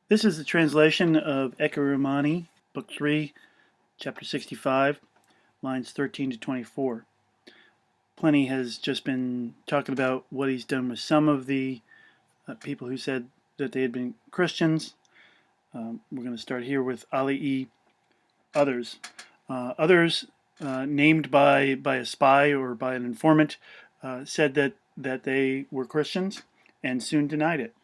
This is the translation of Ecce Romani, Book 3, Chapter 65, lines 13 to 24. Pliny has just been talking about what he's done with some of the people who said that they had been Christians. We're going to start here with alii, others. Others named by a spy or by an informant said that they were Christians and soon denied it.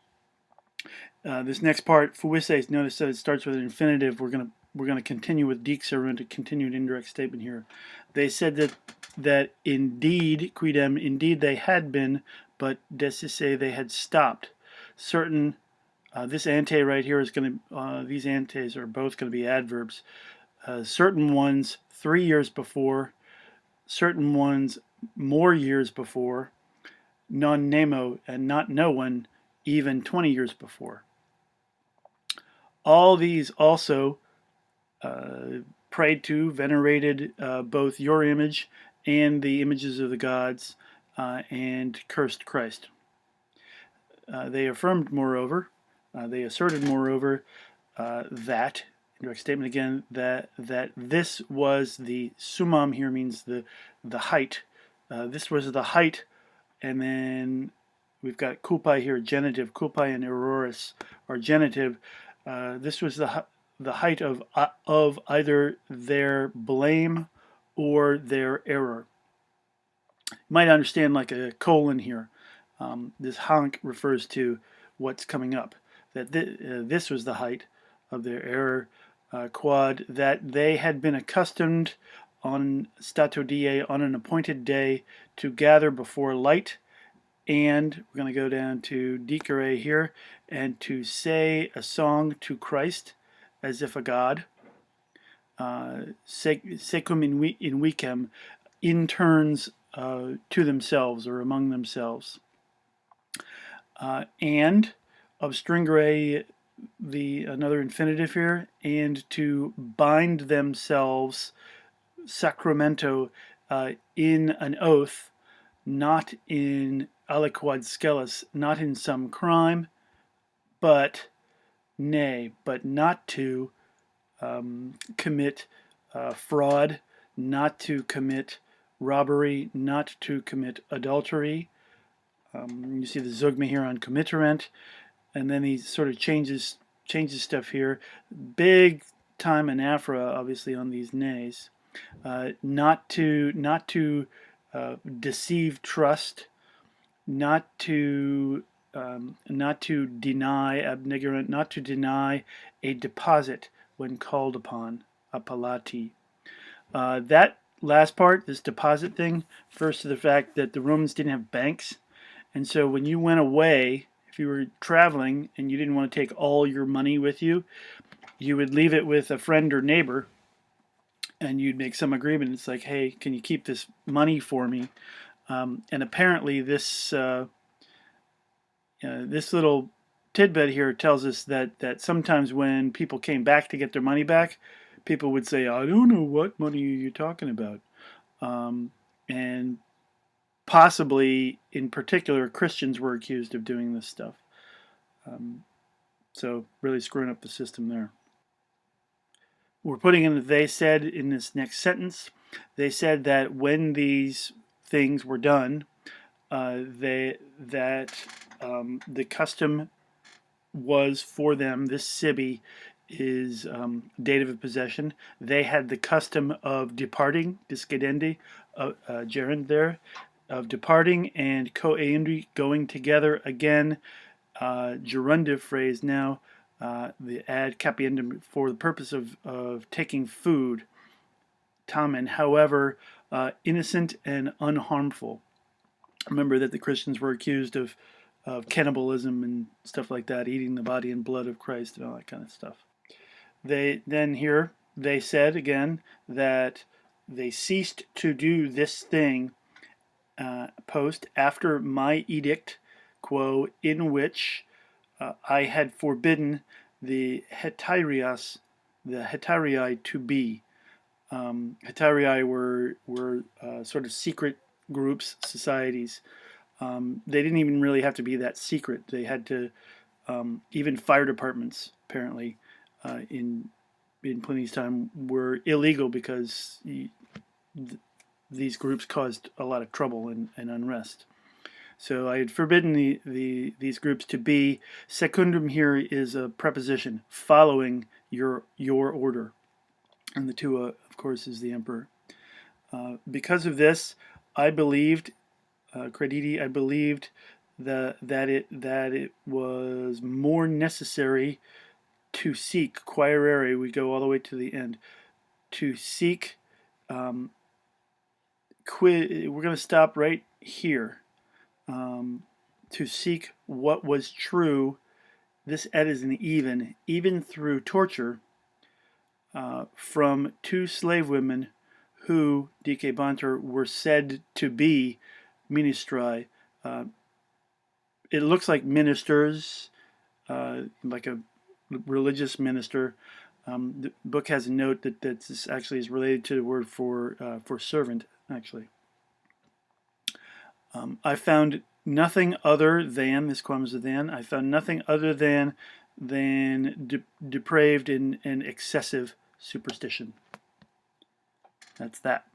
This next part, fuises, notice that it starts with an infinitive. We're gonna continue with ecce. We're going to continue an indirect statement here. They said that indeed, quidem, indeed they had been, but decisse they had stopped. Certain, this ante right here is going to, these antes are both going to be adverbs. Certain ones 3 years before, certain ones more years before, non nemo, and not no one even 20 years before. All these also prayed to, venerated both your image and the images of the gods, and cursed Christ. They affirmed, moreover, they asserted, moreover, that, indirect statement again, that this was the summum. Here means the height. This was the height, and then we've got kulpai here, genitive. Kulpai and erroris are genitive. This was the height of either their blame or their error. You might understand like a colon here. This hank refers to what's coming up. That this was the height of their error. Quad, that they had been accustomed on stato die, on an appointed day, to gather before light, and we're going to go down to dicere here, and to say a song to Christ as if a god. Secum in vicem, in turns to themselves or among themselves. And obstringere, another infinitive here, and to bind themselves sacramento, in an oath, not in aliquod scelus, not in some crime, but not to commit fraud, not to commit robbery, not to commit adultery. You see the zeugma here on committerent, and then he sort of changes stuff here. Big time anaphora, obviously, on these nays. Not to deceive trust, not to deny abnegurant, not to deny a deposit when called upon, appellati. That last part, this deposit thing, refers to the fact that the Romans didn't have banks, and so when you went away, if you were traveling and you didn't want to take all your money with you, you would leave it with a friend or neighbor, and you'd make some agreement. It's like, hey, can you keep this money for me? And apparently this this little tidbit here tells us that sometimes when people came back to get their money back, people would say, I don't know what money are you talking about. And possibly, in particular, Christians were accused of doing this stuff. So really screwing up the system there. We're putting in the they said in this next sentence. They said that when these things were done, the custom was for them, this sibi is dative of possession. They had the custom of departing, discadendi, gerund there, of departing, and coeindi, going together. Again, gerundive phrase now, the ad capiendum, for the purpose of taking food, tamen, however, innocent and unharmful. Remember that the Christians were accused of cannibalism and stuff like that, eating the body and blood of Christ and all that kind of stuff. They said again that they ceased to do this thing post after my edict, quo, in which I had forbidden the hetairai to be. Hetairai were sort of secret groups, societies. They didn't even really have to be that secret. They had to Even fire departments, apparently, in Pliny's time, were illegal because these groups caused a lot of trouble and unrest. So I had forbidden these groups to be. Secundum here is a preposition following your order, and the tua, of course, is the emperor. Because of this, I believed, credidi, I believed that it was more necessary to seek quaerere. We go all the way to the end to seek. We're going to stop right here. To seek what was true. This et is an even through torture, from two slave women who, Dike Banter, were said to be ministri. Uh, it looks like ministers, like a religious minister. The book has a note that this actually is related to the word for servant, actually. I found nothing other than, this comes with than, I found nothing other than depraved and excessive superstition. That's that.